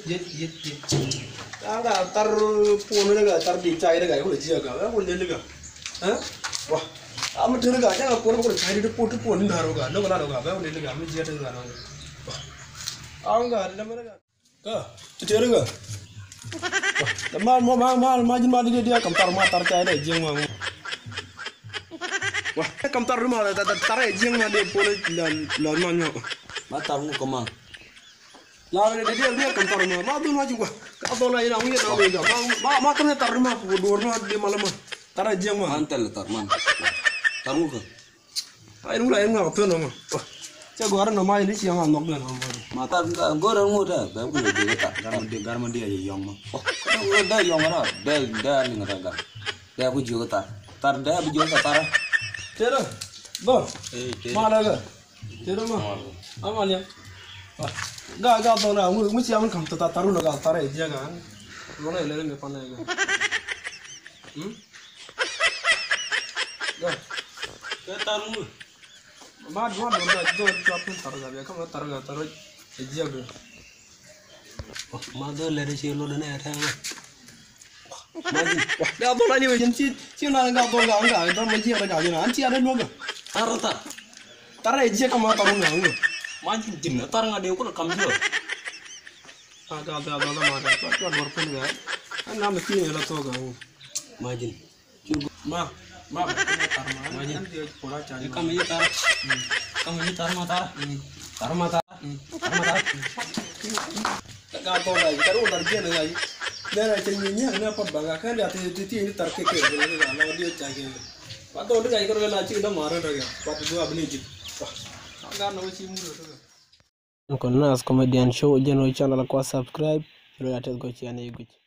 Yet. Aga tar puno ga tar di chai ga ko ji ga ko le ga. Wah. Am de ga ja ko ko chai de pot puno na ro ga no ga ga ko le ga me ji ta ga no. Ang ga le me ga. Ka, te ga. Ma jin ma dia kam tar ma tar chai de jeng ma. Wah, kam tar ma tar jeng ma de puno la ma nya. Ma tar mu ko ma. La dia kam tar ma du ma juga. Ka do la ina ngi na ga. Ma kan tar ma ko do na de malam. Tar jeng ma. Antel tar man. Tar mu ko. Ai nu la ina ko no ma. Cha gora no ma ni si ma nok na ma. Ma tar gora mu da ba ku de ta. Garma dia yong ma. Oh, da yong na. Da ni ngata ga. Da ku juga ta. Tar da bu juga tar. Tera. Bo. Ma la ga. Tera ma. Amalnya. Ga to na mu si am kam ta taru na ga tar e dia ga. Ro na le me pa na ga. Ga. Ke tar mu. Ma do apun tar ga kam tar e dia ga. Ma do le re si lo na ta ma. Majin. Wah, da to na ni we ci na ga to ga ta ma ji ga ga na an ci ada lo ga. Tar e dia kam tar na ga. Majin jin tar nga de ko kam jo. Ada ma da to dor pun ga. An na me ti ne la to ga. Majin. Ma tar ma. Majin dia pura cha. Kam ye tar. Kam ye tar ma tar. Tar ma ta. Ga to la ga ro dar je na ga. Dera chen ni na pat ba ga kan ya ti ni tar ke ga na dia cha ge. Ba to ga ga ro la chi da ma ra ga. Pat do abni ji. Ga na chi mu ro. Nas Comedian Show jeno channel kwa subscribe ro ya tel go chi ane guchi.